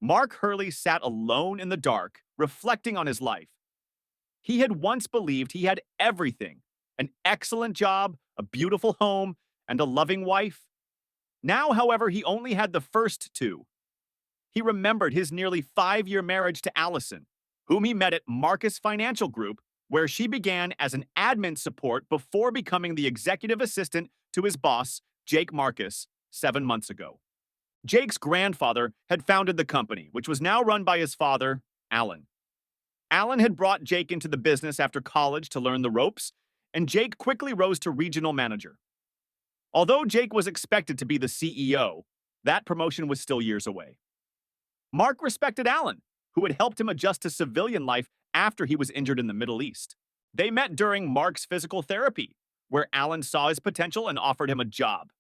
Mark Hurley sat alone in the dark, reflecting on his life. He had once believed he had everything: an excellent job, a beautiful home, and a loving wife. Now, however, he only had the first two. He remembered his nearly 5-year marriage to Allison, whom he met at Marcus Financial Group, where she began as an admin support before becoming the executive assistant to his boss, Jake Marcus, 7 months ago. Jake's grandfather had founded the company, which was now run by his father, Alan. Alan had brought Jake into the business after college to learn the ropes, and Jake quickly rose to regional manager. Although Jake was expected to be the CEO, that promotion was still years away. Mark respected Alan, who had helped him adjust to civilian life after he was injured in the Middle East. They met during Mark's physical therapy, where Alan saw his potential and offered him a job.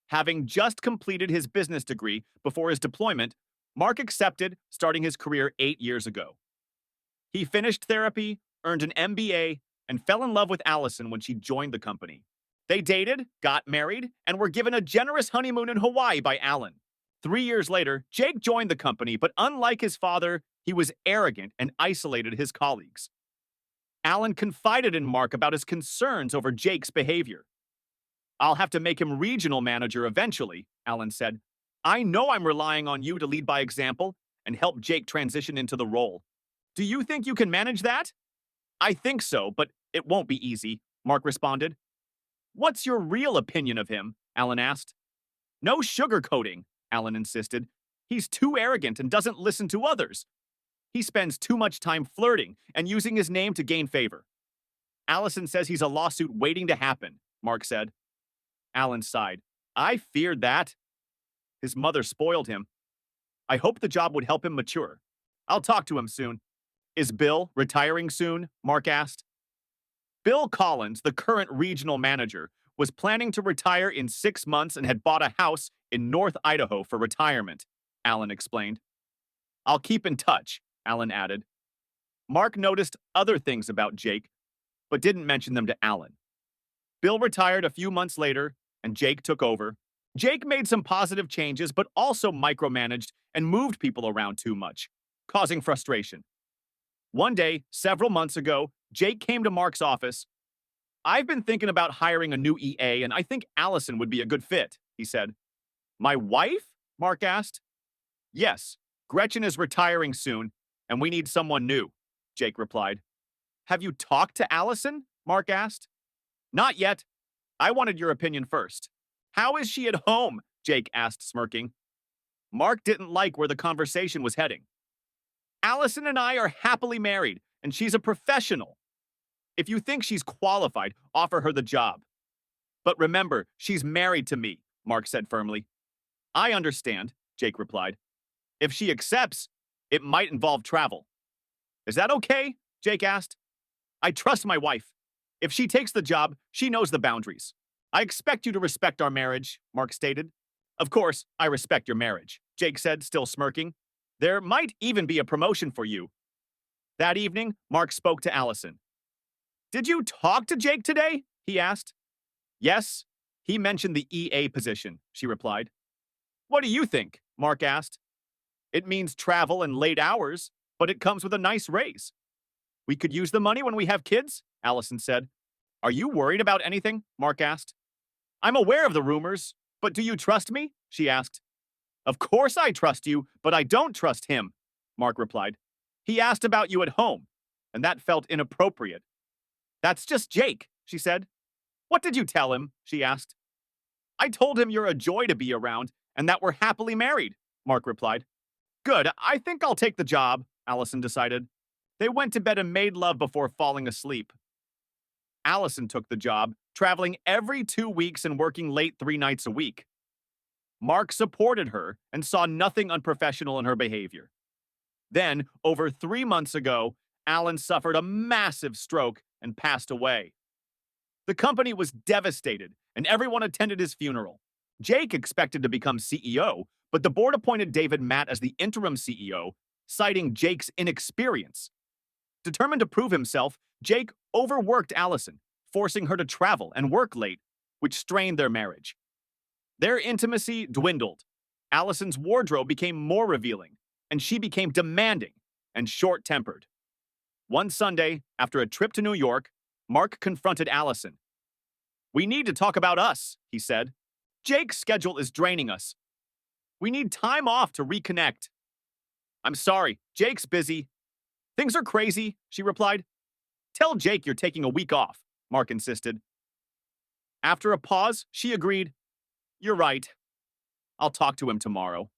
Having just completed his business degree before his deployment, Mark accepted, starting his career 8 years ago. He finished therapy, earned an MBA, and fell in love with Allison when she joined the company. They dated, got married, and were given a generous honeymoon in Hawaii by Alan. 3 years later, Jake joined the company, but unlike his father, he was arrogant and isolated his colleagues. Alan confided in Mark about his concerns over Jake's behavior. "I'll have to make him regional manager eventually," Alan said. "I know I'm relying on you to lead by example and help Jake transition into the role. Do you think you can manage that?" "I think so, but it won't be easy," Mark responded. "What's your real opinion of him?" Alan asked. "No sugarcoating," Alan insisted. "He's too arrogant and doesn't listen to others. He spends too much time flirting and using his name to gain favor." "Allison says he's a lawsuit waiting to happen," Mark said. Alan sighed. "I feared that. His mother spoiled him. I hoped the job would help him mature. I'll talk to him soon." "Is Bill retiring soon?" Mark asked. Bill Collins, the current regional manager, was planning to retire in 6 months and had bought a house in North Idaho for retirement, Alan explained. "I'll keep in touch," Alan added. Mark noticed other things about Jake, but didn't mention them to Alan. Bill retired a few months later, and Jake took over. Jake made some positive changes, but also micromanaged and moved people around too much, causing frustration. One day, several months ago, Jake came to Mark's office. "I've been thinking about hiring a new EA, and I think Allison would be a good fit," he said. "My wife?" Mark asked. "Yes, Gretchen is retiring soon, and we need someone new," Jake replied. "Have you talked to Allison?" Mark asked. "Not yet. I wanted your opinion first." "How is she at home?" Jake asked, smirking. Mark didn't like where the conversation was heading. "Allison and I are happily married, and she's a professional. If you think she's qualified, offer her the job. But remember, she's married to me," Mark said firmly. "I understand," Jake replied. "If she accepts, it might involve travel." "Is that okay?" Jake asked. "I trust my wife. If she takes the job, she knows the boundaries. I expect you to respect our marriage," Mark stated. "Of course, I respect your marriage," Jake said, still smirking. "There might even be a promotion for you." That evening, Mark spoke to Allison. "Did you talk to Jake today?" he asked. "Yes, he mentioned the EA position," she replied. "What do you think?" Mark asked. "It means travel and late hours, but it comes with a nice raise." "We could use the money when we have kids," Allison said. "Are you worried about anything?" Mark asked. "I'm aware of the rumors, but do you trust me?" she asked. "Of course I trust you, but I don't trust him," Mark replied. "He asked about you at home, and that felt inappropriate." "That's just Jake," she said. "What did you tell him?" she asked. "I told him you're a joy to be around and that we're happily married," Mark replied. "Good, I think I'll take the job," Allison decided. They went to bed and made love before falling asleep. Allison took the job, traveling every 2 weeks and working late 3 nights a week. Mark supported her and saw nothing unprofessional in her behavior. Then, over 3 months ago, Alan suffered a massive stroke and passed away. The company was devastated, and everyone attended his funeral. Jake expected to become CEO, but the board appointed David Matt as the interim CEO, citing Jake's inexperience. Determined to prove himself, Jake overworked Allison, forcing her to travel and work late, which strained their marriage. Their intimacy dwindled. Allison's wardrobe became more revealing, and she became demanding and short-tempered. One Sunday, after a trip to New York, Mark confronted Allison. "We need to talk about us," he said. "Jake's schedule is draining us. We need time off to reconnect." "I'm sorry, Jake's busy." "Things are crazy," she replied. "Tell Jake you're taking a week off," Mark insisted. After a pause, she agreed. "You're right. I'll talk to him tomorrow."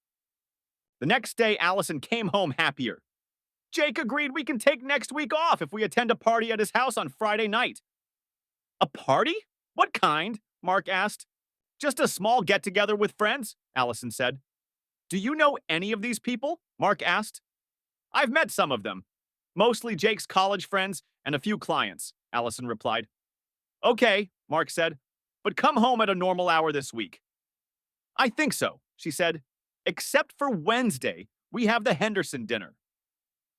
The next day, Allison came home happier. "Jake agreed we can take next week off if we attend a party at his house on Friday night." "A party? What kind?" Mark asked. "Just a small get-together with friends," Allison said. "Do you know any of these people?" Mark asked. "I've met some of them. Mostly Jake's college friends and a few clients," Allison replied. "Okay," Mark said, "but come home at a normal hour this week." "I think so," she said. "Except for Wednesday, we have the Henderson dinner."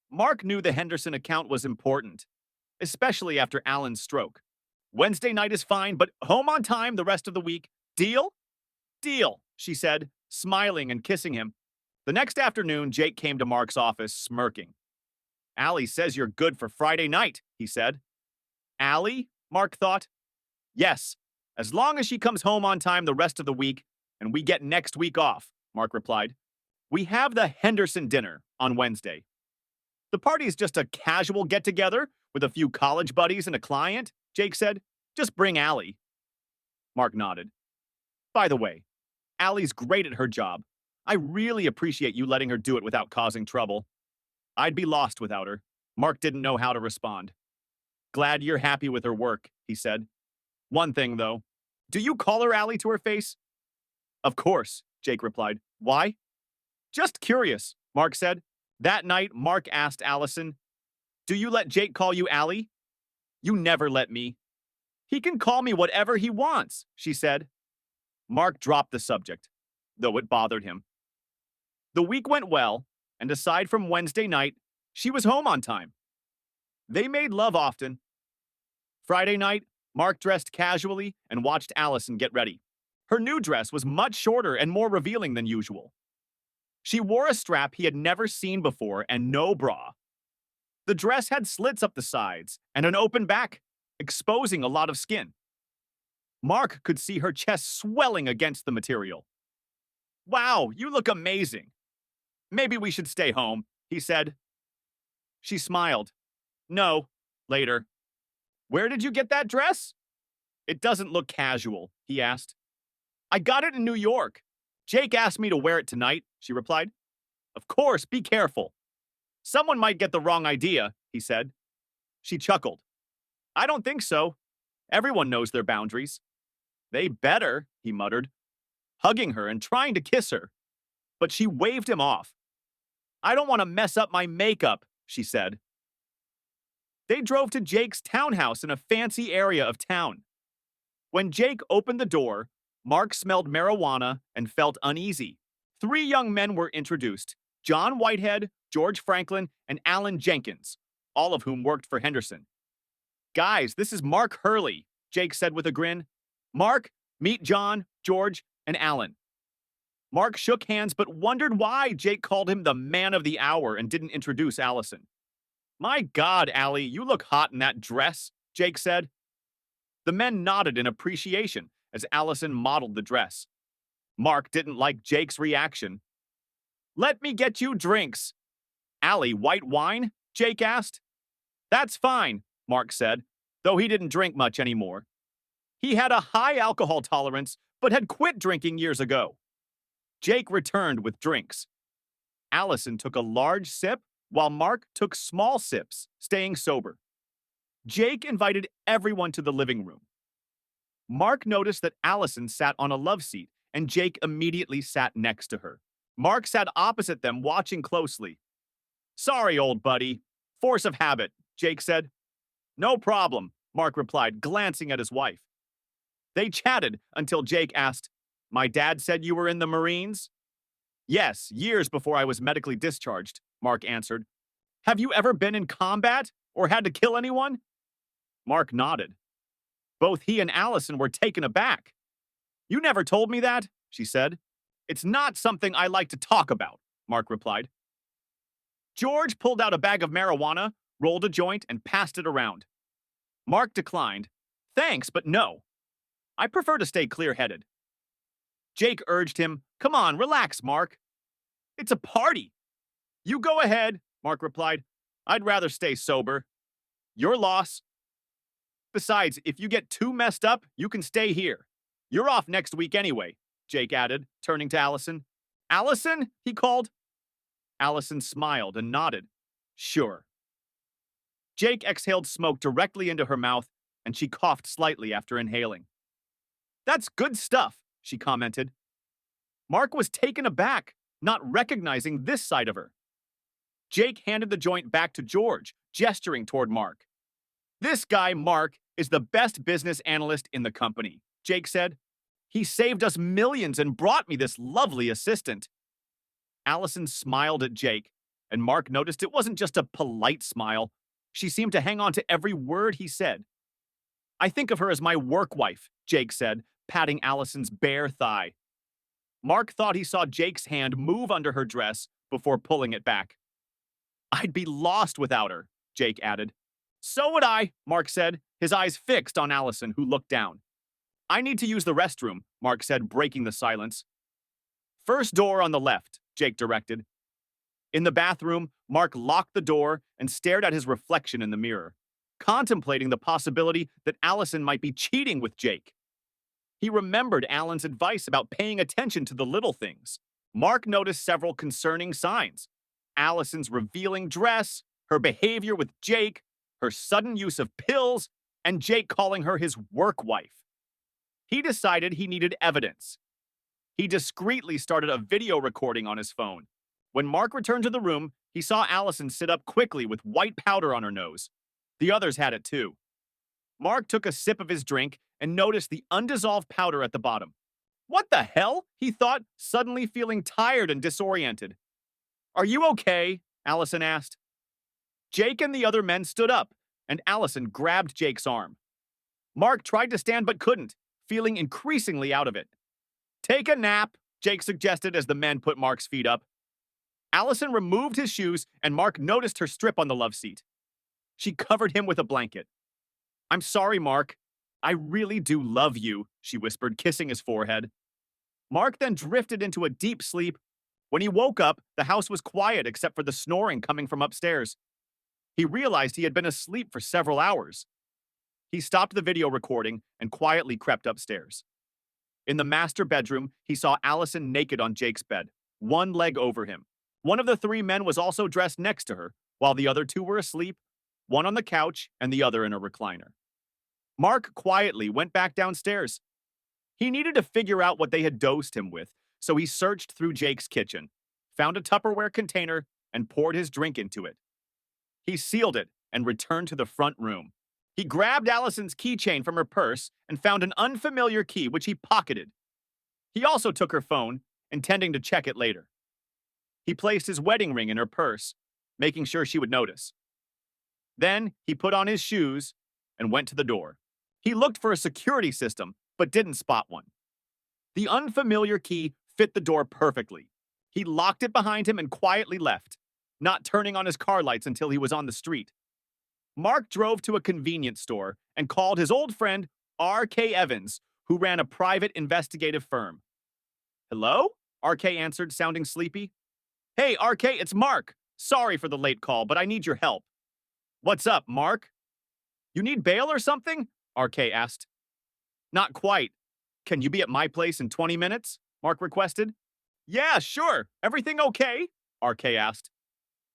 Mark knew the Henderson account was important, especially after Alan's stroke. "Wednesday night is fine, but home on time the rest of the week. Deal?" "Deal," she said, smiling and kissing him. The next afternoon, Jake came to Mark's office, smirking. "Allie says you're good for Friday night," he said. "Allie?" Mark thought. "Yes, as long as she comes home on time the rest of the week, and we get next week off," Mark replied. "We have the Henderson dinner on Wednesday." "The party's just a casual get-together with a few college buddies and a client," Jake said. "Just bring Allie." Mark nodded. "By the way, Allie's great at her job. I really appreciate you letting her do it without causing trouble." "I'd be lost without her." Mark didn't know how to respond. "Glad you're happy with her work," he said. "One thing, though. Do you call her Allie to her face?" "Of course," Jake replied. "Why?" "Just curious," Mark said. That night, Mark asked Allison, "Do you let Jake call you Allie?" "You never let me." "He can call me whatever he wants," she said. Mark dropped the subject, though it bothered him. The week went well, and aside from Wednesday night, she was home on time. They made love often. Friday night, Mark dressed casually and watched Allison get ready. Her new dress was much shorter and more revealing than usual. She wore a strap he had never seen before and no bra. The dress had slits up the sides and an open back, exposing a lot of skin. Mark could see her chest swelling against the material. "Wow, you look amazing." "Maybe we should stay home," he said. She smiled. "No, later." "Where did you get that dress?" "It doesn't look casual," he asked. "I got it in New York. Jake asked me to wear it tonight," she replied. "Of course, be careful." "Someone might get the wrong idea," he said. She chuckled. "I don't think so. Everyone knows their boundaries." "They better," he muttered, hugging her and trying to kiss her. But she waved him off. "I don't want to mess up my makeup," she said. They drove to Jake's townhouse in a fancy area of town. When Jake opened the door, Mark smelled marijuana and felt uneasy. 3 young men were introduced: John Whitehead, George Franklin, and Alan Jenkins, all of whom worked for Henderson. "Guys, this is Mark Hurley," Jake said with a grin. "Mark, meet John, George, and Alan." Mark shook hands but wondered why Jake called him the man of the hour and didn't introduce Allison. "My God, Allie, you look hot in that dress," Jake said. The men nodded in appreciation as Allison modeled the dress. Mark didn't like Jake's reaction. "Let me get you drinks." "Allie, white wine?" Jake asked. "That's fine," Mark said, though he didn't drink much anymore. He had a high alcohol tolerance, but had quit drinking years ago. Jake returned with drinks. Allison took a large sip, while Mark took small sips, staying sober. Jake invited everyone to the living room. Mark noticed that Allison sat on a love seat, and Jake immediately sat next to her. Mark sat opposite them, watching closely. "Sorry, old buddy. Force of habit," Jake said. "No problem," Mark replied, glancing at his wife. They chatted until Jake asked, "My dad said you were in the Marines?" "Yes, years before I was medically discharged," Mark answered. "Have you ever been in combat or had to kill anyone?" Mark nodded. Both he and Allison were taken aback. "You never told me that," she said. "It's not something I like to talk about," Mark replied. George pulled out a bag of marijuana, rolled a joint, and passed it around. Mark declined. Thanks, but no. I prefer to stay clear-headed. Jake urged him, Come on, relax, Mark. It's a party. You go ahead, Mark replied. I'd rather stay sober. Your loss. Besides, if you get too messed up, you can stay here. You're off next week anyway, Jake added, turning to Allison. Allison? He called. Allison smiled and nodded. Sure. Jake exhaled smoke directly into her mouth, and she coughed slightly after inhaling. That's good stuff, she commented. Mark was taken aback, not recognizing this side of her. Jake handed the joint back to George, gesturing toward Mark. This guy, Mark, is the best business analyst in the company, Jake said. He saved us millions and brought me this lovely assistant. Allison smiled at Jake, and Mark noticed it wasn't just a polite smile. She seemed to hang on to every word he said. I think of her as my work wife, Jake said, patting Allison's bare thigh. Mark thought he saw Jake's hand move under her dress before pulling it back. I'd be lost without her, Jake added. So would I, Mark said, his eyes fixed on Allison, who looked down. I need to use the restroom, Mark said, breaking the silence. First door on the left, Jake directed. In the bathroom, Mark locked the door and stared at his reflection in the mirror, contemplating the possibility that Allison might be cheating with Jake. He remembered Alan's advice about paying attention to the little things. Mark noticed several concerning signs. Allison's revealing dress, her behavior with Jake, her sudden use of pills, and Jake calling her his work wife. He decided he needed evidence. He discreetly started a video recording on his phone. When Mark returned to the room, he saw Allison sit up quickly with white powder on her nose. The others had it too. Mark took a sip of his drink and noticed the undissolved powder at the bottom. What the hell? He thought, suddenly feeling tired and disoriented. Are you okay? Allison asked. Jake and the other men stood up, and Allison grabbed Jake's arm. Mark tried to stand but couldn't, feeling increasingly out of it. Take a nap, Jake suggested as the men put Mark's feet up. Allison removed his shoes, and Mark noticed her strip on the love seat. She covered him with a blanket. I'm sorry, Mark. I really do love you, she whispered, kissing his forehead. Mark then drifted into a deep sleep. When he woke up, the house was quiet except for the snoring coming from upstairs. He realized he had been asleep for several hours. He stopped the video recording and quietly crept upstairs. In the master bedroom, he saw Allison naked on Jake's bed, one leg over him. One of the three men was also dressed next to her, while the other two were asleep, one on the couch and the other in a recliner. Mark quietly went back downstairs. He needed to figure out what they had dosed him with, so he searched through Jake's kitchen, found a Tupperware container, and poured his drink into it. He sealed it and returned to the front room. He grabbed Allison's keychain from her purse and found an unfamiliar key, which he pocketed. He also took her phone, intending to check it later. He placed his wedding ring in her purse, making sure she would notice. Then he put on his shoes and went to the door. He looked for a security system, but didn't spot one. The unfamiliar key fit the door perfectly. He locked it behind him and quietly left, not turning on his car lights until he was on the street. Mark drove to a convenience store and called his old friend R.K. Evans, who ran a private investigative firm. Hello? R.K. answered, sounding sleepy. Hey, R.K., it's Mark. Sorry for the late call, but I need your help. What's up, Mark? You need bail or something? R.K. asked. Not quite. Can you be at my place in 20 minutes? Mark requested. Yeah, sure. Everything okay? R.K. asked.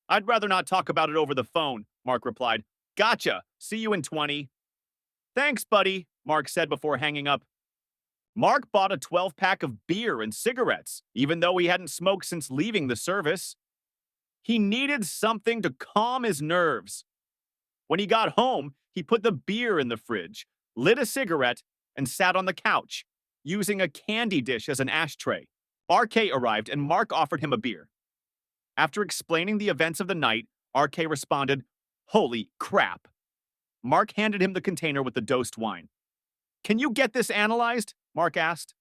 I'd rather not talk about it over the phone, Mark replied. Gotcha. See you in 20. Thanks, buddy, Mark said before hanging up. Mark bought a 12-pack of beer and cigarettes, even though he hadn't smoked since leaving the service. He needed something to calm his nerves. When he got home, he put the beer in the fridge, lit a cigarette, and sat on the couch, using a candy dish as an ashtray. RK arrived and Mark offered him a beer. After explaining the events of the night, RK responded, Holy crap. Mark handed him the container with the dosed wine. Can you get this analyzed? Mark asked.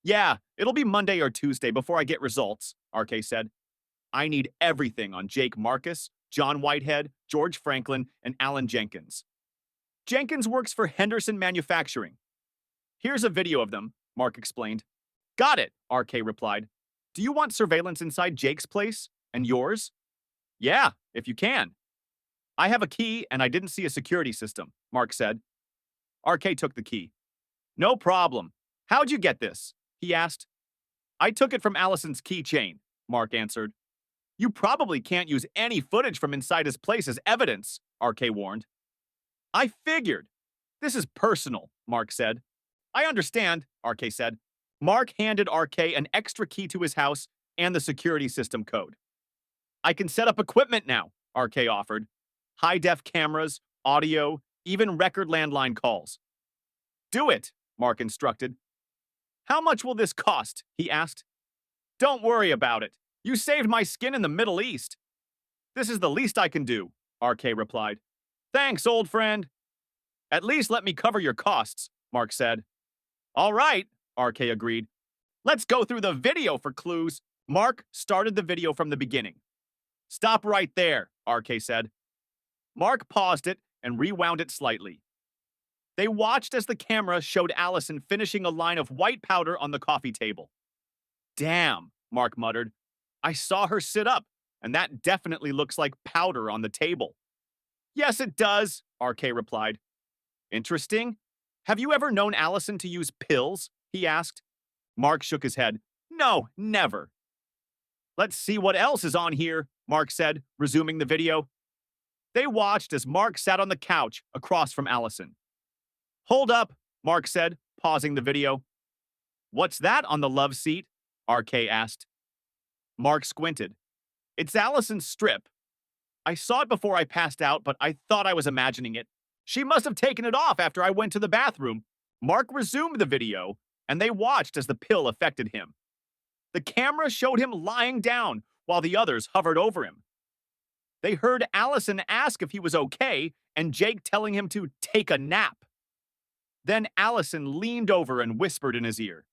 Yeah, it'll be Monday or Tuesday before I get results, RK said. I need everything on Jake Marcus, John Whitehead, George Franklin, and Alan Jenkins. Jenkins works for Henderson Manufacturing. Here's a video of them, Mark explained. Got it, RK replied. Do you want surveillance inside Jake's place? And yours? Yeah, if you can. I have a key and I didn't see a security system, Mark said. RK took the key. No problem. How'd you get this? He asked. I took it from Allison's keychain, Mark answered. You probably can't use any footage from inside his place as evidence, RK warned. I figured. This is personal, Mark said. I understand, RK said. Mark handed RK an extra key to his house and the security system code. I can set up equipment now, RK offered. High-def cameras, audio, even record landline calls. Do it, Mark instructed. How much will this cost? He asked. Don't worry about it. You saved my skin in the Middle East. This is the least I can do, RK replied. Thanks, old friend. At least let me cover your costs, Mark said. All right, RK agreed. Let's go through the video for clues. Mark started the video from the beginning. Stop right there, RK said. Mark paused it and rewound it slightly. They watched as the camera showed Allison finishing a line of white powder on the coffee table. Damn, Mark muttered. I saw her sit up, and that definitely looks like powder on the table. Yes, it does, RK replied. Interesting. Have you ever known Allison to use pills? He asked. Mark shook his head. No, never. Let's see what else is on here, Mark said, resuming the video. They watched as Mark sat on the couch across from Allison. Hold up, Mark said, pausing the video. What's that on the love seat? RK asked. Mark squinted. It's Allison's strip. I saw it before I passed out, but I thought I was imagining it. She must have taken it off after I went to the bathroom. Mark resumed the video, and they watched as the pill affected him. The camera showed him lying down while the others hovered over him. They heard Allison ask if he was okay and Jake telling him to take a nap. Then Allison leaned over and whispered in his ear.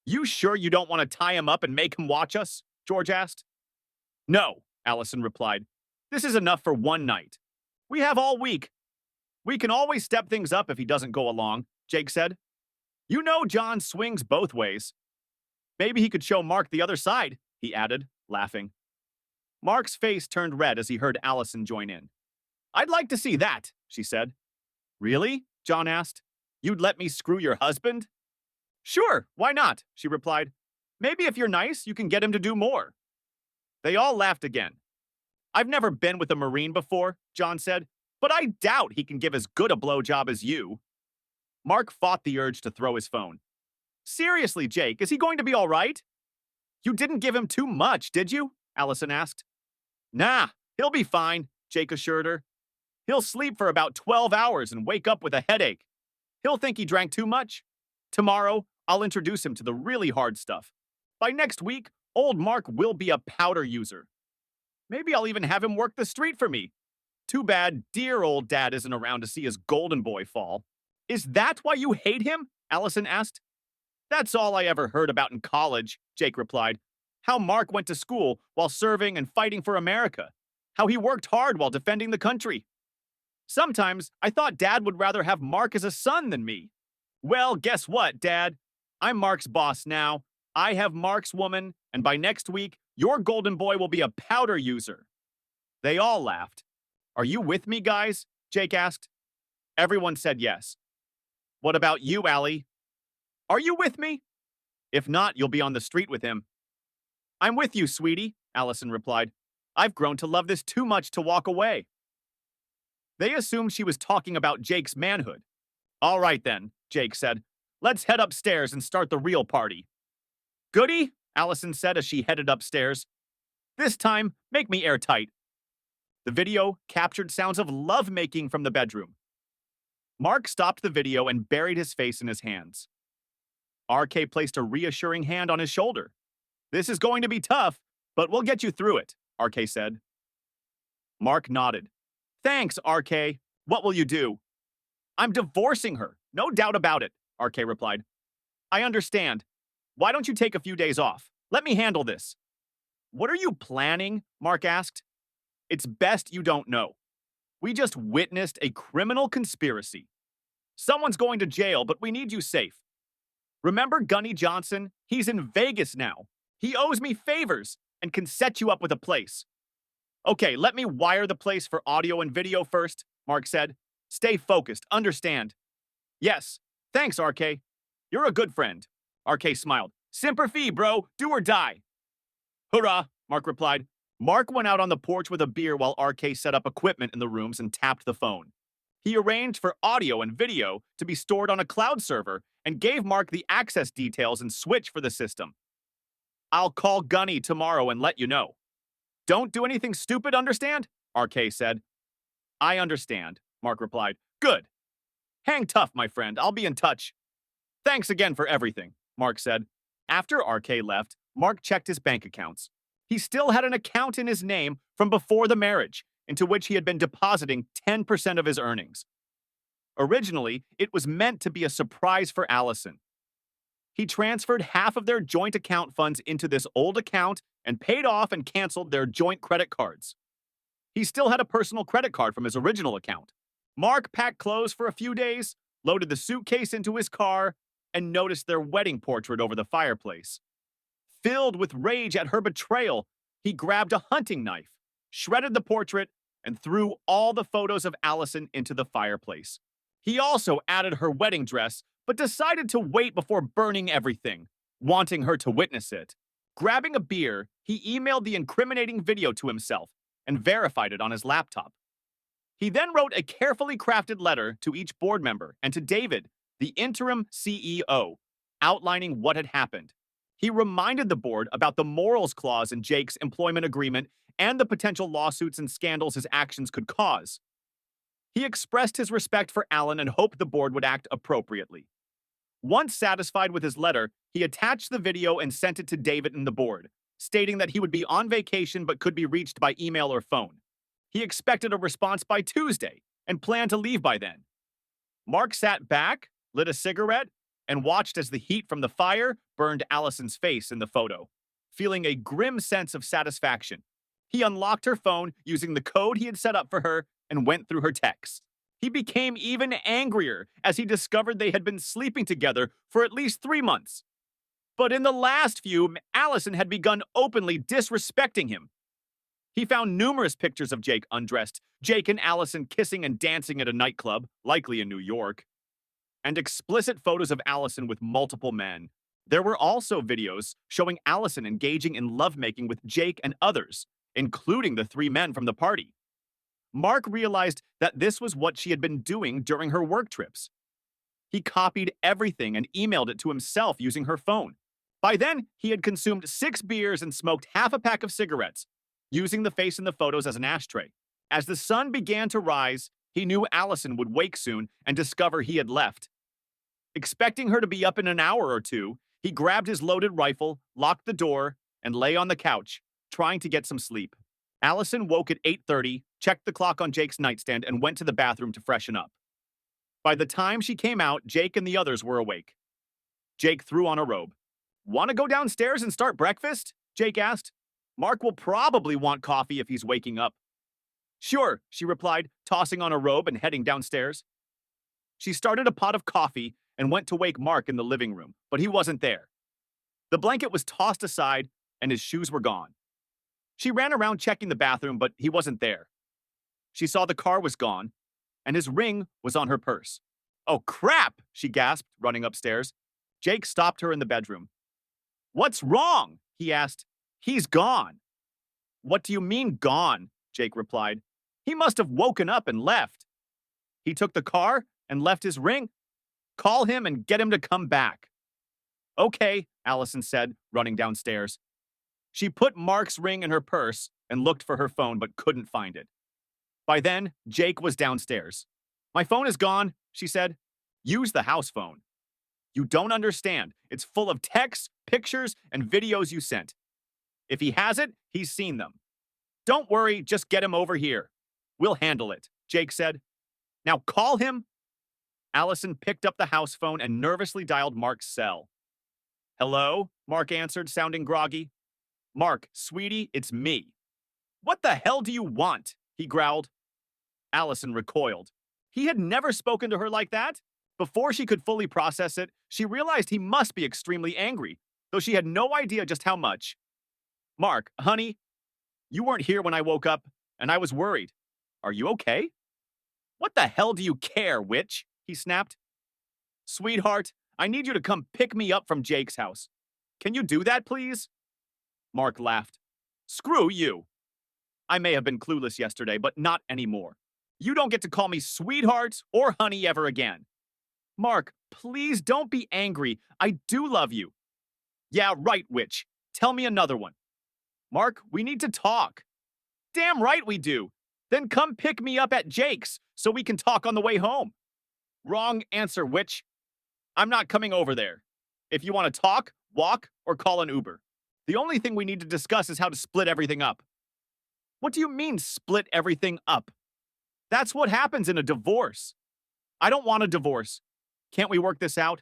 You sure you don't want to tie him up and make him watch us? George asked. No, Allison replied. This is enough for one night. We have all week. We can always step things up if he doesn't go along, Jake said. You know John swings both ways. Maybe he could show Mark the other side, he added, laughing. Mark's face turned red as he heard Allison join in. I'd like to see that, she said. Really? John asked. You'd let me screw your husband? Sure, why not? She replied. Maybe if you're nice, you can get him to do more. They all laughed again. I've never been with a Marine before, John said, but I doubt he can give as good a blowjob as you. Mark fought the urge to throw his phone. Seriously, Jake, is he going to be all right? You didn't give him too much, did you? Allison asked. Nah, he'll be fine, Jake assured her. He'll sleep for about 12 hours and wake up with a headache. He'll think he drank too much. Tomorrow, I'll introduce him to the really hard stuff. By next week, old Mark will be a powder user. Maybe I'll even have him work the street for me. Too bad dear old dad isn't around to see his golden boy fall. Is that why you hate him? Allison asked. That's all I ever heard about in college, Jake replied. How Mark went to school while serving and fighting for America. How he worked hard while defending the country. Sometimes I thought Dad would rather have Mark as a son than me. Well, guess what, Dad? I'm Mark's boss now. I have Mark's woman, and by next week, your golden boy will be a powder user. They all laughed. Are you with me, guys? Jake asked. Everyone said yes. What about you, Allie? Are you with me? If not, you'll be on the street with him. I'm with you, sweetie, Allison replied. I've grown to love this too much to walk away. They assumed she was talking about Jake's manhood. All right then, Jake said. Let's head upstairs and start the real party. Goody, Allison said as she headed upstairs. This time, make me airtight. The video captured sounds of lovemaking from the bedroom. Mark stopped the video and buried his face in his hands. RK placed a reassuring hand on his shoulder. This is going to be tough, but we'll get you through it, RK said. Mark nodded. Thanks, RK. What will you do? I'm divorcing her, no doubt about it, RK replied. I understand. Why don't you take a few days off? Let me handle this. What are you planning? Mark asked. It's best you don't know. We just witnessed a criminal conspiracy. Someone's going to jail, but we need you safe. Remember Gunny Johnson? He's in Vegas now. He owes me favors and can set you up with a place. Okay, let me wire the place for audio and video first, Mark said. Stay focused, understand. Yes, thanks, RK. You're a good friend. RK smiled. Semper Fi, bro, do or die. Hurrah, Mark replied. Mark went out on the porch with a beer while RK set up equipment in the rooms and tapped the phone. He arranged for audio and video to be stored on a cloud server and gave Mark the access details and switch for the system. I'll call Gunny tomorrow and let you know. Don't do anything stupid, understand? RK said. I understand, Mark replied. Good. Hang tough, my friend. I'll be in touch. Thanks again for everything, Mark said. After RK left, Mark checked his bank accounts. He still had an account in his name from before the marriage, into which he had been depositing 10% of his earnings. Originally, it was meant to be a surprise for Allison. He transferred half of their joint account funds into this old account and paid off and canceled their joint credit cards. He still had a personal credit card from his original account. Mark packed clothes for a few days, loaded the suitcase into his car, and noticed their wedding portrait over the fireplace. Filled with rage at her betrayal, he grabbed a hunting knife, shredded the portrait, and threw all the photos of Allison into the fireplace. He also added her wedding dress, but decided to wait before burning everything, wanting her to witness it. Grabbing a beer, he emailed the incriminating video to himself and verified it on his laptop. He then wrote a carefully crafted letter to each board member and to David, the interim CEO, outlining what had happened. He reminded the board about the morals clause in Jake's employment agreement and the potential lawsuits and scandals his actions could cause. He expressed his respect for Alan and hoped the board would act appropriately. Once satisfied with his letter, he attached the video and sent it to David and the board, stating that he would be on vacation but could be reached by email or phone. He expected a response by Tuesday and planned to leave by then. Mark sat back, lit a cigarette, and watched as the heat from the fire burned Allison's face in the photo, feeling a grim sense of satisfaction. He unlocked her phone using the code he had set up for her and went through her texts. He became even angrier as he discovered they had been sleeping together for at least 3 months. But in the last few, Allison had begun openly disrespecting him. He found numerous pictures of Jake undressed, Jake and Allison kissing and dancing at a nightclub, likely in New York, and explicit photos of Allison with multiple men. There were also videos showing Allison engaging in lovemaking with Jake and others, including the 3 men from the party. Mark realized that this was what she had been doing during her work trips. He copied everything and emailed it to himself using her phone. By then, he had consumed 6 beers and smoked half a pack of cigarettes, using the face in the photos as an ashtray. As the sun began to rise, he knew Allison would wake soon and discover he had left. Expecting her to be up in an hour or two, he grabbed his loaded rifle, locked the door, and lay on the couch, trying to get some sleep. Allison woke at 8:30, checked the clock on Jake's nightstand, and went to the bathroom to freshen up. By the time she came out, Jake and the others were awake. Jake threw on a robe. Want to go downstairs and start breakfast? Jake asked. Mark will probably want coffee if he's waking up. Sure, she replied, tossing on a robe and heading downstairs. She started a pot of coffee and went to wake Mark in the living room, but he wasn't there. The blanket was tossed aside and his shoes were gone. She ran around checking the bathroom, but he wasn't there. She saw the car was gone, and his ring was on her purse. Oh, crap, she gasped, running upstairs. Jake stopped her in the bedroom. What's wrong? He asked. He's gone. What do you mean gone? Jake replied. He must have woken up and left. He took the car and left his ring. Call him and get him to come back. Okay, Allison said, running downstairs. She put Mark's ring in her purse and looked for her phone but couldn't find it. By then, Jake was downstairs. My phone is gone, she said. Use the house phone. You don't understand. It's full of texts, pictures, and videos you sent. If he has it, he's seen them. Don't worry, just get him over here. We'll handle it, Jake said. Now call him. Allison picked up the house phone and nervously dialed Mark's cell. Hello? Mark answered, sounding groggy. Mark, sweetie, it's me. What the hell do you want? He growled. Allison recoiled. He had never spoken to her like that. Before she could fully process it, she realized he must be extremely angry, though she had no idea just how much. Mark, honey, you weren't here when I woke up, and I was worried. Are you okay? What the hell do you care, witch? He snapped. Sweetheart, I need you to come pick me up from Jake's house. Can you do that, please? Mark laughed. Screw you. I may have been clueless yesterday, but not anymore. You don't get to call me sweetheart or honey ever again. Mark, please don't be angry. I do love you. Yeah, right, witch. Tell me another one. Mark, we need to talk. Damn right we do. Then come pick me up at Jake's so we can talk on the way home. Wrong answer, witch. I'm not coming over there. If you want to talk, walk, or call an Uber. The only thing we need to discuss is how to split everything up. What do you mean, split everything up? That's what happens in a divorce. I don't want a divorce. Can't we work this out?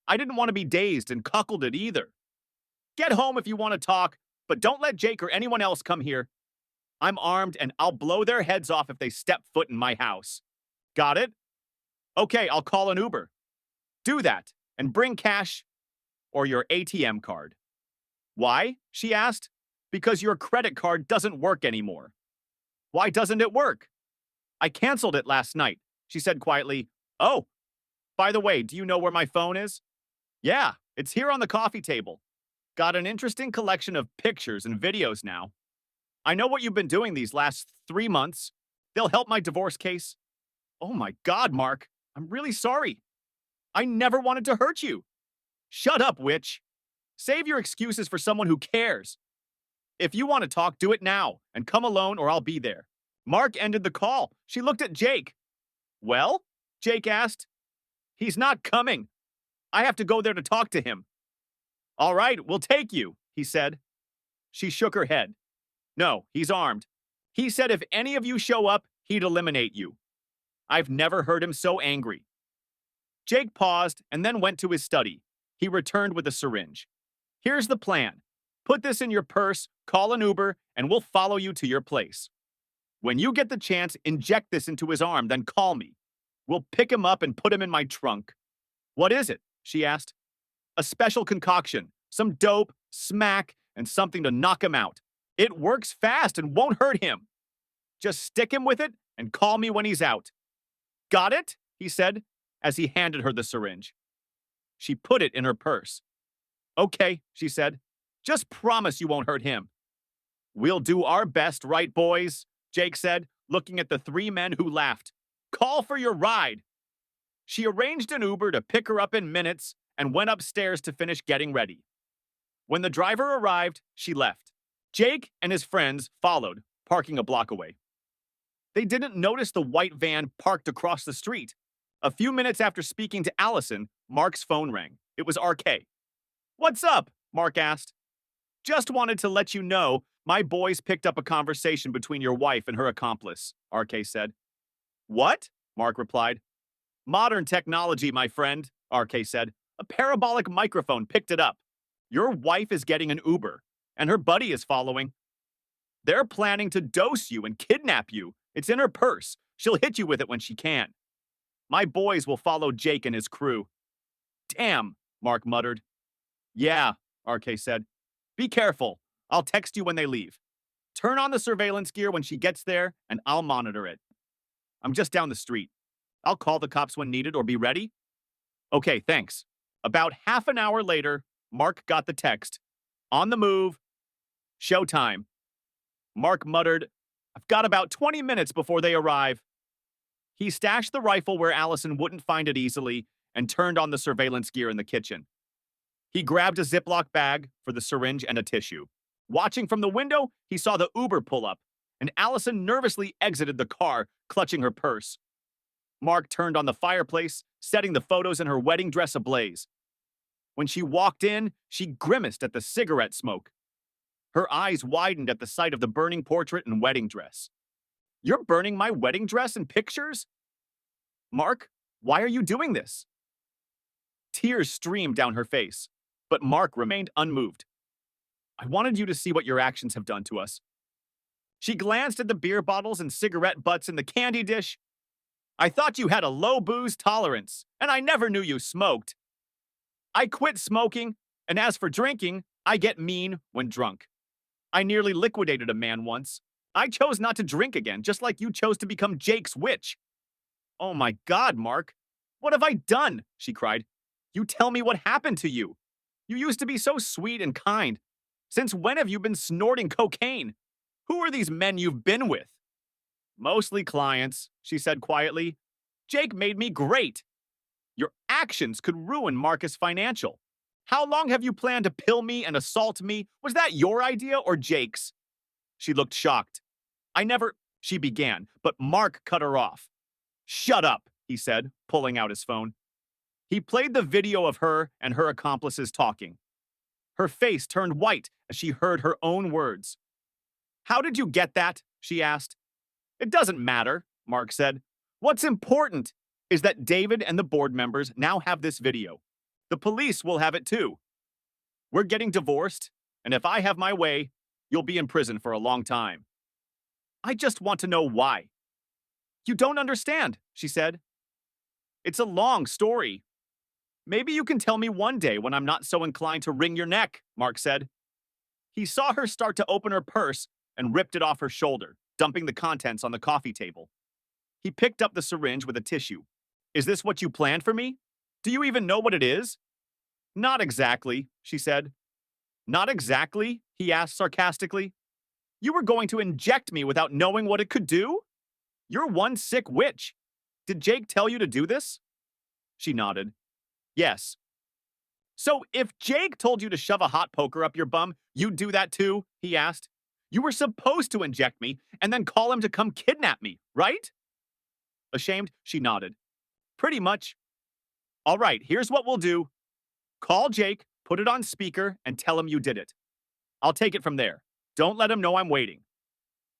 I didn't want to be dazed and cuckolded either. Get home if you want to talk, but don't let Jake or anyone else come here. I'm armed and I'll blow their heads off if they step foot in my house. Got it? Okay, I'll call an Uber. Do that and bring cash or your ATM card. Why? She asked. Because your credit card doesn't work anymore. Why doesn't it work? I canceled it last night, she said quietly. Oh, by the way, do you know where my phone is? Yeah, it's here on the coffee table. Got an interesting collection of pictures and videos now. I know what you've been doing these last 3 months. They'll help my divorce case. Oh my God, Mark. I'm really sorry. I never wanted to hurt you. Shut up, witch. Save your excuses for someone who cares. If you want to talk, do it now, and come alone or I'll be there. Mark ended the call. She looked at Jake. Well? Jake asked. He's not coming. I have to go there to talk to him. All right, we'll take you, he said. She shook her head. No, he's armed. He said if any of you show up, he'd eliminate you. I've never heard him so angry. Jake paused and then went to his study. He returned with a syringe. Here's the plan. Put this in your purse, call an Uber, and we'll follow you to your place. When you get the chance, inject this into his arm, then call me. We'll pick him up and put him in my trunk. What is it? She asked. A special concoction, some dope, smack, and something to knock him out. It works fast and won't hurt him. Just stick him with it and call me when he's out. Got it? He said, as he handed her the syringe. She put it in her purse. Okay, she said. Just promise you won't hurt him. We'll do our best, right, boys? Jake said, looking at the 3 men who laughed. Call for your ride. She arranged an Uber to pick her up in minutes and went upstairs to finish getting ready. When the driver arrived, she left. Jake and his friends followed, parking a block away. They didn't notice the white van parked across the street. A few minutes after speaking to Allison, Mark's phone rang. It was RK. What's up? Mark asked. Just wanted to let you know my boys picked up a conversation between your wife and her accomplice, RK said. What? Mark replied. Modern technology, my friend, RK said. A parabolic microphone picked it up. Your wife is getting an Uber, and her buddy is following. They're planning to dose you and kidnap you. It's in her purse. She'll hit you with it when she can. My boys will follow Jake and his crew. Damn, Mark muttered. Yeah, RK said. Be careful. I'll text you when they leave. Turn on the surveillance gear when she gets there, and I'll monitor it. I'm just down the street. I'll call the cops when needed or be ready. Okay, thanks. About half an hour later, Mark got the text. On the move. Showtime. Mark muttered, I've got about 20 minutes before they arrive. He stashed the rifle where Allison wouldn't find it easily and turned on the surveillance gear in the kitchen. He grabbed a Ziploc bag for the syringe and a tissue. Watching from the window, he saw the Uber pull up, and Allison nervously exited the car, clutching her purse. Mark turned on the fireplace, setting the photos in her wedding dress ablaze. When she walked in, she grimaced at the cigarette smoke. Her eyes widened at the sight of the burning portrait and wedding dress. You're burning my wedding dress and pictures? Mark, why are you doing this? Tears streamed down her face, but Mark remained unmoved. I wanted you to see what your actions have done to us. She glanced at the beer bottles and cigarette butts in the candy dish. I thought you had a low booze tolerance, and I never knew you smoked. I quit smoking, and as for drinking, I get mean when drunk. I nearly liquidated a man once. I chose not to drink again, just like you chose to become Jake's witch. Oh my God, Mark. What have I done? She cried. You tell me what happened to you. You used to be so sweet and kind. Since when have you been snorting cocaine? Who are these men you've been with? Mostly clients, she said quietly. Jake made me great. Your actions could ruin Marcus Financial. How long have you planned to pill me and assault me? Was that your idea or Jake's? She looked shocked. She began, but Mark cut her off. Shut up, he said, pulling out his phone. He played the video of her and her accomplices talking. Her face turned white as she heard her own words. How did you get that? She asked. It doesn't matter, Mark said. What's important is that David and the board members now have this video. The police will have it too. We're getting divorced, and if I have my way, you'll be in prison for a long time. I just want to know why. You don't understand, she said. It's a long story. Maybe you can tell me one day when I'm not so inclined to wring your neck, Mark said. He saw her start to open her purse and ripped it off her shoulder, dumping the contents on the coffee table. He picked up the syringe with a tissue. Is this what you planned for me? Do you even know what it is? Not exactly, she said. Not exactly? He asked sarcastically. You were going to inject me without knowing what it could do? You're one sick witch. Did Jake tell you to do this? She nodded. Yes. So if Jake told you to shove a hot poker up your bum, you'd do that too? He asked. You were supposed to inject me and then call him to come kidnap me, right? Ashamed, she nodded. Pretty much. All right, here's what we'll do. Call Jake, put it on speaker, and tell him you did it. I'll take it from there. Don't let him know I'm waiting.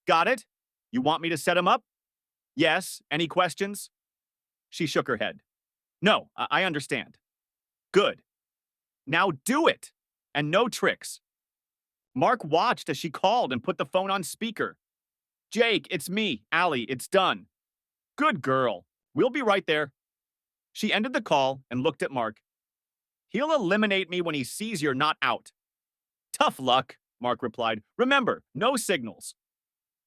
Got it? You want me to set him up? Yes. Any questions? She shook her head. No, I understand. Good. Now do it. And no tricks. Mark watched as she called and put the phone on speaker. Jake, it's me, Allie, it's done. Good girl. We'll be right there. She ended the call and looked at Mark. He'll eliminate me when he sees you're not out. Tough luck, Mark replied. Remember, no signals.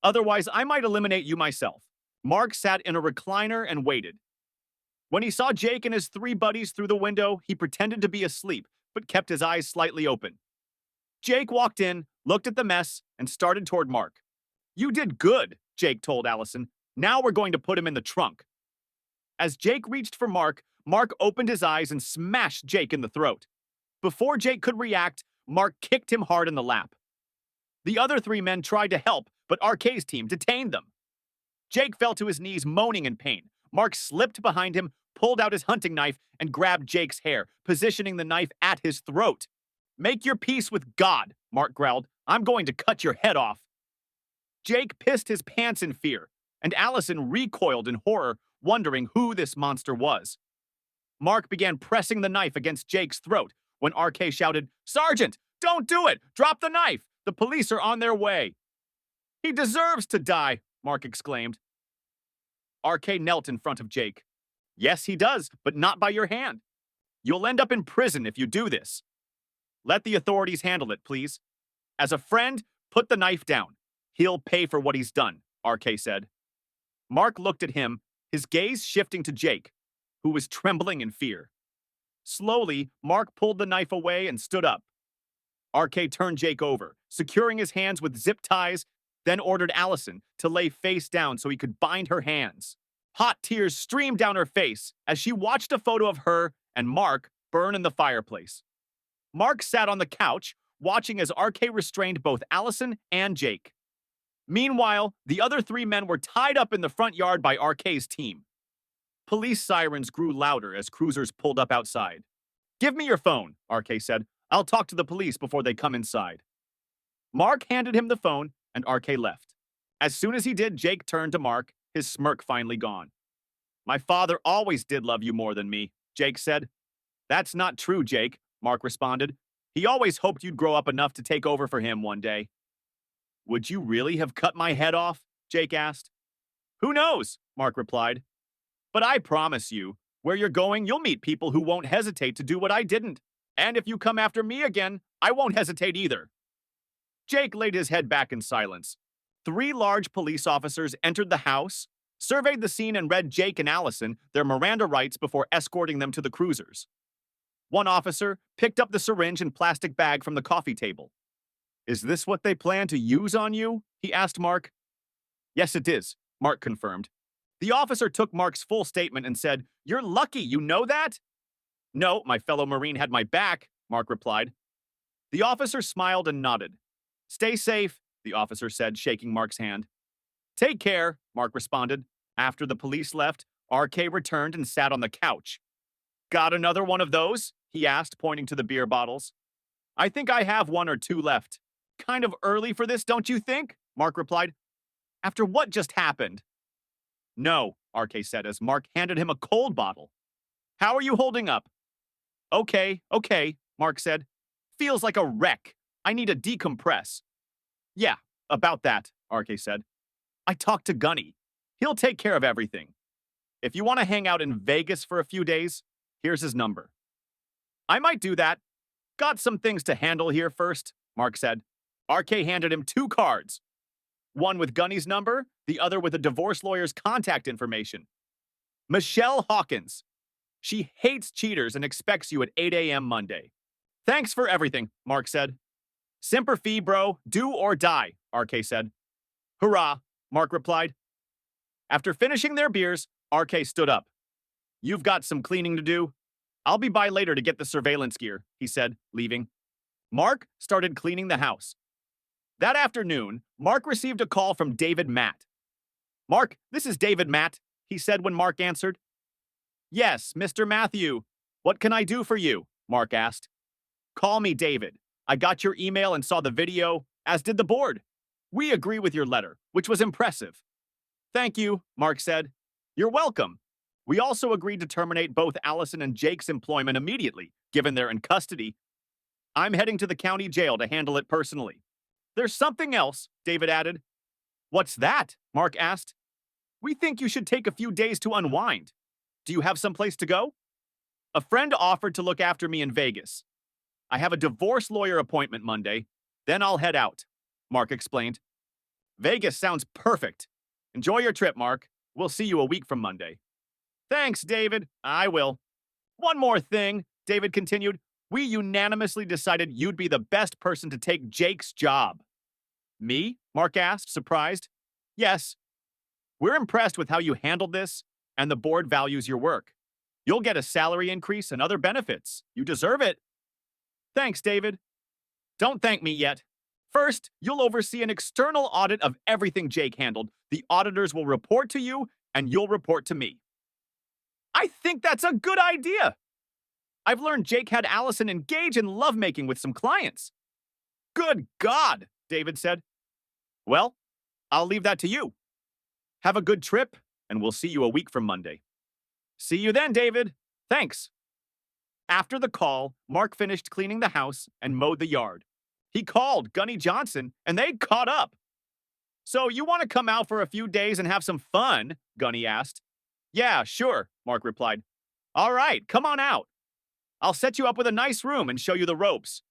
Otherwise, I might eliminate you myself. Mark sat in a recliner and waited. When he saw Jake and his three buddies through the window, he pretended to be asleep, but kept his eyes slightly open. Jake walked in, looked at the mess, and started toward Mark. You did good, Jake told Allison. Now we're going to put him in the trunk. As Jake reached for Mark, Mark opened his eyes and smashed Jake in the throat. Before Jake could react, Mark kicked him hard in the lap. The other three men tried to help, but RK's team detained them. Jake fell to his knees, moaning in pain. Mark slipped behind him, pulled out his hunting knife, and grabbed Jake's hair, positioning the knife at his throat. Make your peace with God, Mark growled. I'm going to cut your head off. Jake pissed his pants in fear, and Allison recoiled in horror, wondering who this monster was. Mark began pressing the knife against Jake's throat when RK shouted, Sergeant, don't do it! Drop the knife! The police are on their way. He deserves to die, Mark exclaimed. RK knelt in front of Jake. Yes, he does, but not by your hand. You'll end up in prison if you do this. Let the authorities handle it, please. As a friend, put the knife down. He'll pay for what he's done, RK said. Mark looked at him, his gaze shifting to Jake, who was trembling in fear. Slowly, Mark pulled the knife away and stood up. RK turned Jake over, securing his hands with zip ties, then ordered Allison to lay face down so he could bind her hands. Hot tears streamed down her face as she watched a photo of her and Mark burn in the fireplace. Mark sat on the couch, watching as RK restrained both Allison and Jake. Meanwhile, the other three men were tied up in the front yard by RK's team. Police sirens grew louder as cruisers pulled up outside. Give me your phone, RK said. I'll talk to the police before they come inside. Mark handed him the phone, and RK left. As soon as he did, Jake turned to Mark, his smirk finally gone. My father always did love you more than me, Jake said. That's not true, Jake, Mark responded. He always hoped you'd grow up enough to take over for him one day. Would you really have cut my head off? Jake asked. Who knows? Mark replied. But I promise you, where you're going, you'll meet people who won't hesitate to do what I didn't. And if you come after me again, I won't hesitate either. Jake laid his head back in silence. 3 large police officers entered the house, surveyed the scene, and read Jake and Allison their Miranda rights before escorting them to the cruisers. One officer picked up the syringe and plastic bag from the coffee table. Is this what they plan to use on you? He asked Mark. Yes, it is, Mark confirmed. The officer took Mark's full statement and said, You're lucky, you know that? No, my fellow Marine had my back, Mark replied. The officer smiled and nodded. Stay safe, the officer said, shaking Mark's hand. Take care, Mark responded. After the police left, RK returned and sat on the couch. Got another one of those? He asked, pointing to the beer bottles. I think I have 1 or 2 left. Kind of early for this, don't you think? Mark replied. After what just happened? No, RK said as Mark handed him a cold bottle. How are you holding up? Okay, Mark said. Feels like a wreck. I need to decompress. Yeah, about that, RK said. I talked to Gunny. He'll take care of everything. If you want to hang out in Vegas for a few days, here's his number. I might do that. Got some things to handle here first, Mark said. RK handed him 2 cards. One with Gunny's number, the other with a divorce lawyer's contact information. Michelle Hawkins. She hates cheaters and expects you at 8 a.m. Monday. Thanks for everything, Mark said. Semper Fi, bro. Do or die, RK said. Hurrah, Mark replied. After finishing their beers, RK stood up. You've got some cleaning to do. I'll be by later to get the surveillance gear, he said, leaving. Mark started cleaning the house. That afternoon, Mark received a call from David Matt. Mark, this is David Matt, he said when Mark answered. Yes, Mr. Matthew. What can I do for you? Mark asked. Call me David. I got your email and saw the video, as did the board. We agree with your letter, which was impressive. Thank you, Mark said. You're welcome. We also agreed to terminate both Allison and Jake's employment immediately, given they're in custody. I'm heading to the county jail to handle it personally. There's something else, David added. What's that? Mark asked. We think you should take a few days to unwind. Do you have someplace to go? A friend offered to look after me in Vegas. I have a divorce lawyer appointment Monday. Then I'll head out, Mark explained. Vegas sounds perfect. Enjoy your trip, Mark. We'll see you a week from Monday. Thanks, David. I will. One more thing, David continued. We unanimously decided you'd be the best person to take Jake's job. Me? Mark asked, surprised. Yes. We're impressed with how you handled this, and the board values your work. You'll get a salary increase and other benefits. You deserve it. Thanks, David. Don't thank me yet. First, you'll oversee an external audit of everything Jake handled. The auditors will report to you, and you'll report to me. I think that's a good idea. I've learned Jake had Allison engage in lovemaking with some clients. Good God, David said. Well, I'll leave that to you. Have a good trip, and we'll see you a week from Monday. See you then, David. Thanks. After the call, Mark finished cleaning the house and mowed the yard. He called Gunny Johnson, and they caught up. So you want to come out for a few days and have some fun? Gunny asked. Yeah, sure, Mark replied. All right, come on out. I'll set you up with a nice room and show you the ropes.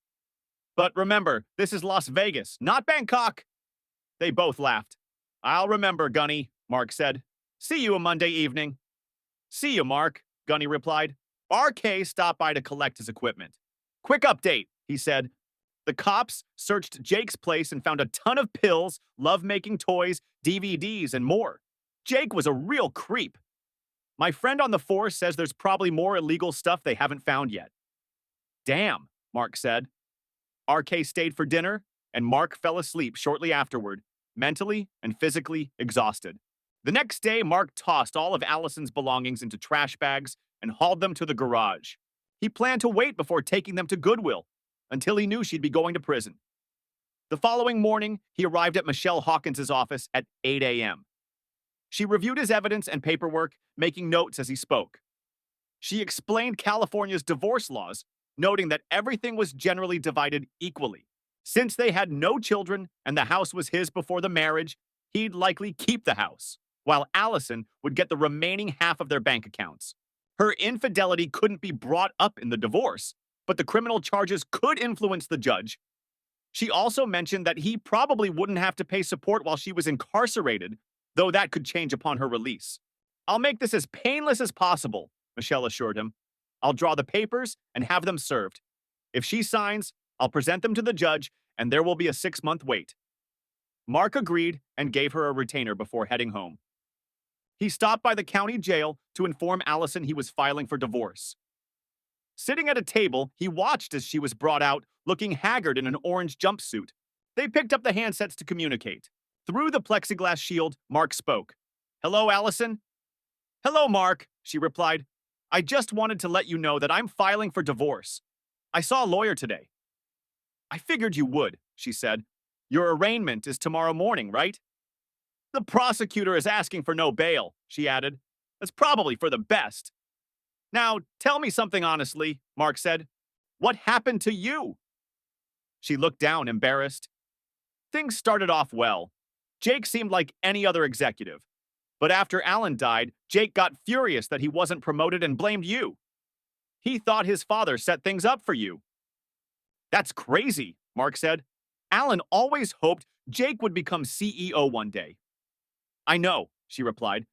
But remember, this is Las Vegas, not Bangkok. They both laughed. I'll remember, Gunny, Mark said. See you a Monday evening. See you, Mark, Gunny replied. RK stopped by to collect his equipment. Quick update, he said. The cops searched Jake's place and found a ton of pills, lovemaking toys, DVDs, and more. Jake was a real creep. My friend on the force says there's probably more illegal stuff they haven't found yet. Damn, Mark said. RK stayed for dinner, and Mark fell asleep shortly afterward, mentally and physically exhausted. The next day, Mark tossed all of Allison's belongings into trash bags and hauled them to the garage. He planned to wait before taking them to Goodwill until he knew she'd be going to prison. The following morning, he arrived at Michelle Hawkins' office at 8 a.m. She reviewed his evidence and paperwork, making notes as he spoke. She explained California's divorce laws noting that everything was generally divided equally. Since they had no children and the house was his before the marriage, he'd likely keep the house, while Allison would get the remaining half of their bank accounts. Her infidelity couldn't be brought up in the divorce, but the criminal charges could influence the judge. She also mentioned that he probably wouldn't have to pay support while she was incarcerated, though that could change upon her release. I'll make this as painless as possible, Michelle assured him. I'll draw the papers and have them served. If she signs, I'll present them to the judge, and there will be a 6-month wait. Mark agreed and gave her a retainer before heading home. He stopped by the county jail to inform Allison he was filing for divorce. Sitting at a table, he watched as she was brought out, looking haggard in an orange jumpsuit. They picked up the handsets to communicate. Through the plexiglass shield, Mark spoke. "Hello, Allison?" "Hello, Mark," she replied. "I just wanted to let you know that I'm filing for divorce. I saw a lawyer today." "I figured you would," she said. "Your arraignment is tomorrow morning, right?" "The prosecutor is asking for no bail," she added. "That's probably for the best." "Now, tell me something honestly," Mark said. "What happened to you?" She looked down, embarrassed. "Things started off well. Jake seemed like any other executive. But after Alan died, Jake got furious that he wasn't promoted and blamed you. He thought his father set things up for you." "That's crazy," Mark said. "Alan always hoped Jake would become CEO one day." "I know," she replied.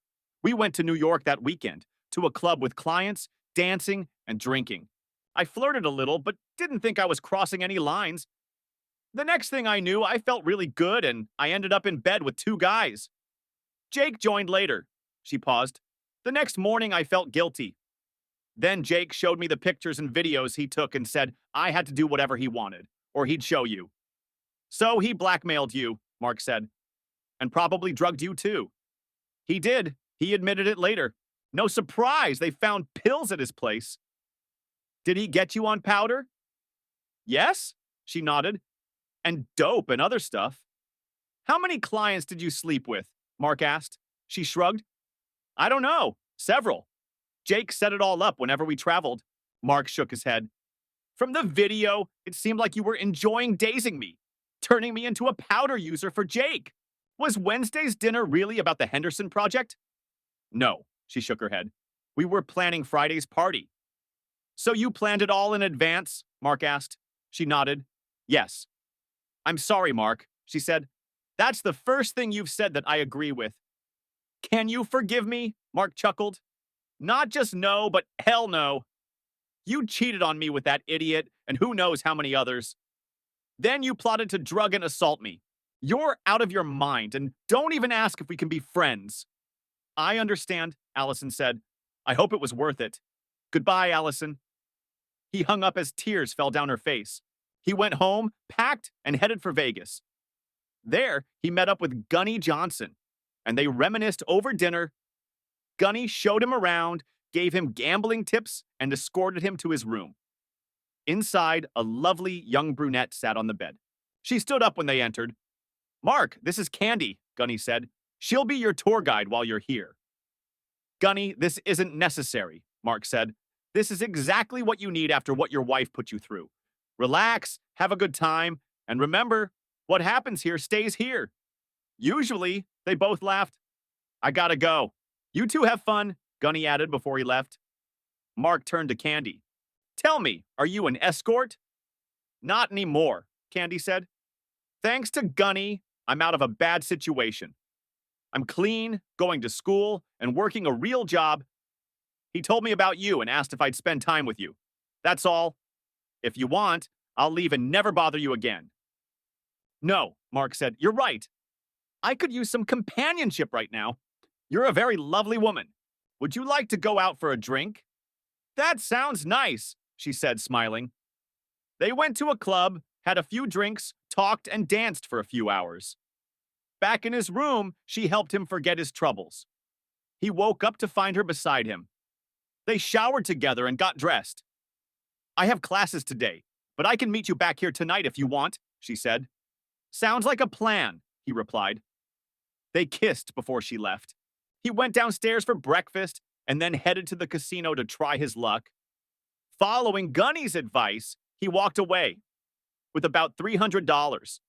"We went to New York that weekend, to a club with clients, dancing, and drinking. I flirted a little, but didn't think I was crossing any lines. The next thing I knew, I felt really good, and I ended up in bed with 2 guys. Jake joined later." She paused. "The next morning, I felt guilty. Then Jake showed me the pictures and videos he took and said I had to do whatever he wanted, or he'd show you. So he blackmailed you," Mark said, "and probably drugged you too." "He did. He admitted it later. No surprise they found pills at his place." "Did he get you on powder?" "Yes," she nodded. "And dope and other stuff." "How many clients did you sleep with?" Mark asked. She shrugged. "I don't know. Several. Jake set it all up whenever we traveled." Mark shook his head. "From the video, it seemed like you were enjoying dazing me, turning me into a powder user for Jake. Was Wednesday's dinner really about the Henderson project?" "No," she shook her head. "We were planning Friday's party." "So you planned it all in advance?" Mark asked. She nodded. "Yes." "I'm sorry, Mark," she said. "That's the first thing you've said that I agree with." "Can you forgive me?" Mark chuckled. "Not just no, but hell no. You cheated on me with that idiot, and who knows how many others. Then you plotted to drug and assault me. You're out of your mind, and don't even ask if we can be friends." "I understand," Allison said. "I hope it was worth it. Goodbye, Allison." He hung up as tears fell down her face. He went home, packed, and headed for Vegas. There, he met up with Gunny Johnson, and they reminisced over dinner. Gunny showed him around, gave him gambling tips, and escorted him to his room. Inside, a lovely young brunette sat on the bed. She stood up when they entered. "Mark, this is Candy," Gunny said. "She'll be your tour guide while you're here." "Gunny, this isn't necessary," Mark said. "This is exactly what you need after what your wife put you through. Relax, have a good time, and remember, what happens here stays here." Usually, they both laughed. "I gotta go. You two have fun," Gunny added before he left. Mark turned to Candy. "Tell me, are you an escort?" "Not anymore," Candy said. "Thanks to Gunny, I'm out of a bad situation. I'm clean, going to school, and working a real job. He told me about you and asked if I'd spend time with you. That's all. If you want, I'll leave and never bother you again." "No," Mark said. "You're right. I could use some companionship right now. You're a very lovely woman. Would you like to go out for a drink?" "That sounds nice," she said, smiling. They went to a club, had a few drinks, talked, and danced for a few hours. Back in his room, she helped him forget his troubles. He woke up to find her beside him. They showered together and got dressed. "I have classes today, but I can meet you back here tonight if you want," she said. "Sounds like a plan," he replied. They kissed before she left. He went downstairs for breakfast and then headed to the casino to try his luck. Following Gunny's advice, he walked away with about $300.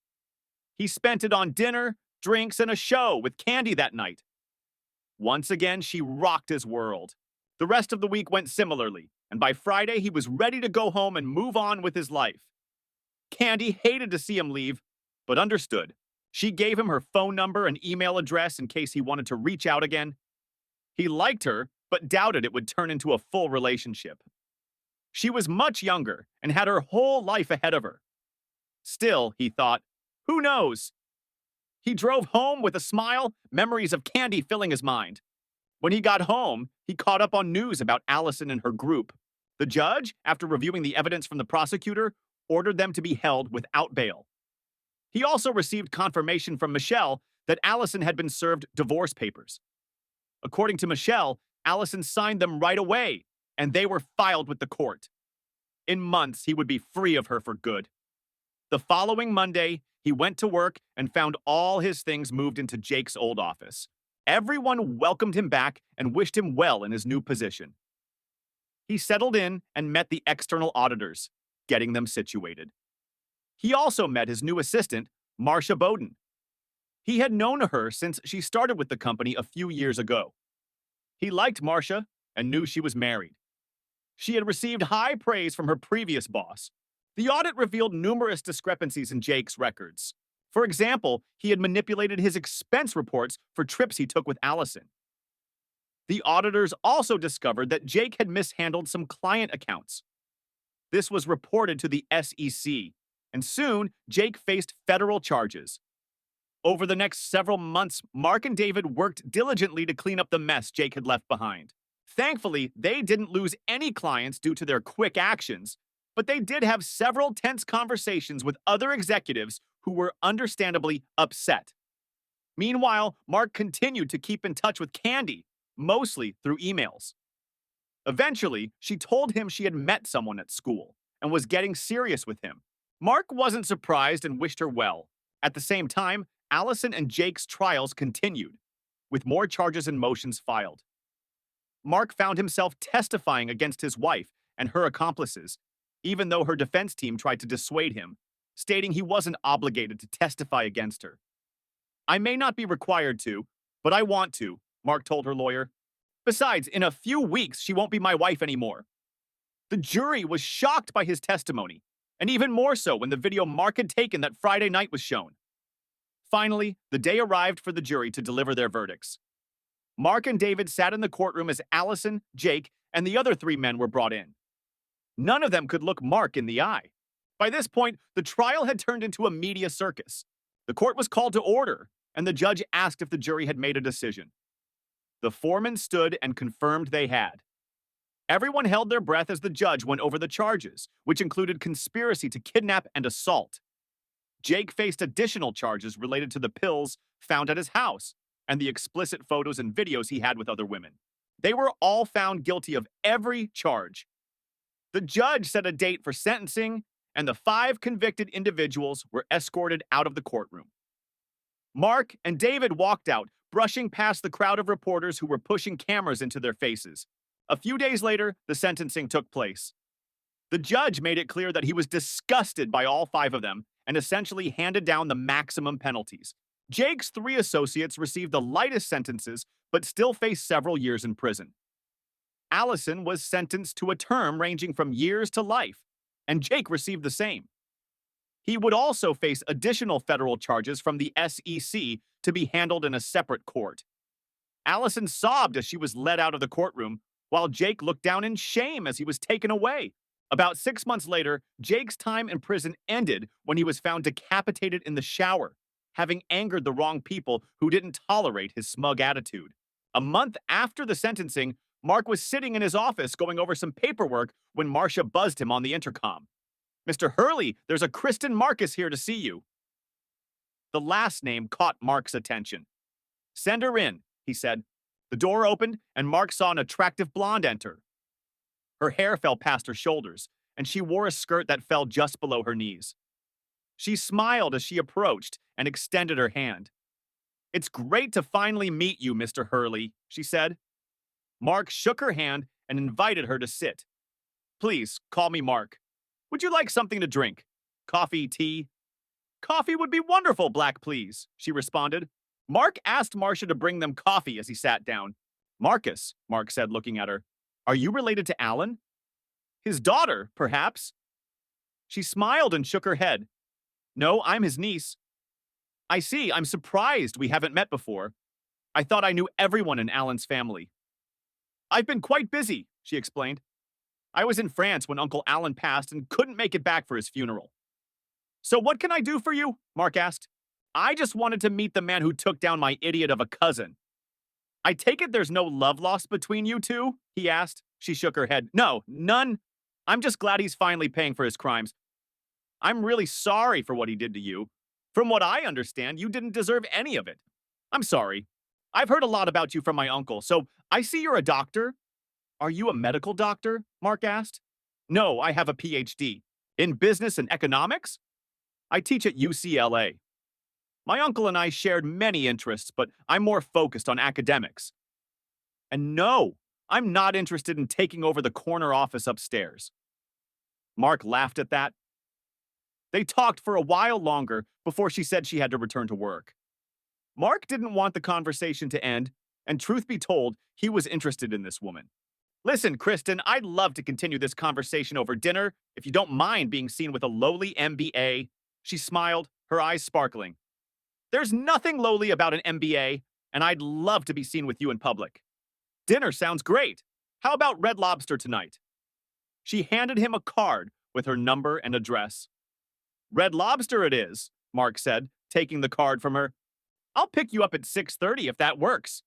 He spent it on dinner, drinks, and a show with Candy that night. Once again, she rocked his world. The rest of the week went similarly, and by Friday, he was ready to go home and move on with his life. Candy hated to see him leave, but understood. She gave him her phone number and email address in case he wanted to reach out again. He liked her, but doubted it would turn into a full relationship. She was much younger and had her whole life ahead of her. Still, he thought, who knows? He drove home with a smile, memories of Candy filling his mind. When he got home, he caught up on news about Allison and her group. The judge, after reviewing the evidence from the prosecutor, ordered them to be held without bail. He also received confirmation from Michelle that Allison had been served divorce papers. According to Michelle, Allison signed them right away, and they were filed with the court. In months, he would be free of her for good. The following Monday, he went to work and found all his things moved into Jake's old office. Everyone welcomed him back and wished him well in his new position. He settled in and met the external auditors, getting them situated. He also met his new assistant, Marcia Bowden. He had known her since she started with the company a few years ago. He liked Marcia and knew she was married. She had received high praise from her previous boss. The audit revealed numerous discrepancies in Jake's records. For example, he had manipulated his expense reports for trips he took with Allison. The auditors also discovered that Jake had mishandled some client accounts. This was reported to the SEC, and soon Jake faced federal charges. Over the next several months, Mark and David worked diligently to clean up the mess Jake had left behind. Thankfully, they didn't lose any clients due to their quick actions, but they did have several tense conversations with other executives who were understandably upset. Meanwhile, Mark continued to keep in touch with Candy, mostly through emails. Eventually, she told him she had met someone at school and was getting serious with him. Mark wasn't surprised and wished her well. At the same time, Allison and Jake's trials continued, with more charges and motions filed. Mark found himself testifying against his wife and her accomplices, even though her defense team tried to dissuade him, stating he wasn't obligated to testify against her. I may not be required to, but I want to, Mark told her lawyer. Besides, in a few weeks, she won't be my wife anymore. The jury was shocked by his testimony, and even more so when the video Mark had taken that Friday night was shown. Finally, the day arrived for the jury to deliver their verdicts. Mark and David sat in the courtroom as Allison, Jake, and the other three men were brought in. None of them could look Mark in the eye. By this point, the trial had turned into a media circus. The court was called to order, and the judge asked if the jury had made a decision. The foreman stood and confirmed they had. Everyone held their breath as the judge went over the charges, which included conspiracy to kidnap and assault. Jake faced additional charges related to the pills found at his house and the explicit photos and videos he had with other women. They were all found guilty of every charge. The judge set a date for sentencing, and the 5 convicted individuals were escorted out of the courtroom. Mark and David walked out, brushing past the crowd of reporters who were pushing cameras into their faces. A few days later, the sentencing took place. The judge made it clear that he was disgusted by all 5 of them and essentially handed down the maximum penalties. Jake's 3 associates received the lightest sentences, but still faced several years in prison. Allison was sentenced to a term ranging from years to life, and Jake received the same. He would also face additional federal charges from the SEC to be handled in a separate court. Allison sobbed as she was led out of the courtroom, while Jake looked down in shame as he was taken away. About 6 months later, Jake's time in prison ended when he was found decapitated in the shower, having angered the wrong people who didn't tolerate his smug attitude. A month after the sentencing, Mark was sitting in his office going over some paperwork when Marcia buzzed him on the intercom. "Mr. Hurley, there's a Kristen Marcus here to see you." The last name caught Mark's attention. "Send her in," he said. The door opened, and Mark saw an attractive blonde enter. Her hair fell past her shoulders, and she wore a skirt that fell just below her knees. She smiled as she approached and extended her hand. "It's great to finally meet you, Mr. Hurley," she said. Mark shook her hand and invited her to sit. Please, call me Mark. Would you like something to drink? Coffee, tea? Coffee would be wonderful, Black, please, she responded. Mark asked Marcia to bring them coffee as he sat down. Marcus, Mark said, looking at her. Are you related to Alan? His daughter, perhaps? She smiled and shook her head. No, I'm his niece. I see. I'm surprised we haven't met before. I thought I knew everyone in Alan's family. I've been quite busy, she explained. I was in France when Uncle Alan passed and couldn't make it back for his funeral. So what can I do for you? Mark asked. I just wanted to meet the man who took down my idiot of a cousin. I take it there's no love lost between you two? He asked. She shook her head. No, none. I'm just glad he's finally paying for his crimes. I'm really sorry for what he did to you. From what I understand, you didn't deserve any of it. I'm sorry. I've heard a lot about you from my uncle, so I see you're a doctor. Are you a medical doctor? Mark asked. No, I have a PhD. In business and economics? I teach at UCLA. My uncle and I shared many interests, but I'm more focused on academics. And no, I'm not interested in taking over the corner office upstairs. Mark laughed at that. They talked for a while longer before she said she had to return to work. Mark didn't want the conversation to end, and truth be told, he was interested in this woman. Listen, Kristen, I'd love to continue this conversation over dinner if you don't mind being seen with a lowly MBA. She smiled, her eyes sparkling. There's nothing lowly about an MBA, and I'd love to be seen with you in public. Dinner sounds great. How about Red Lobster tonight? She handed him a card with her number and address. Red Lobster it is, Mark said, taking the card from her. I'll pick you up at 6:30 if that works.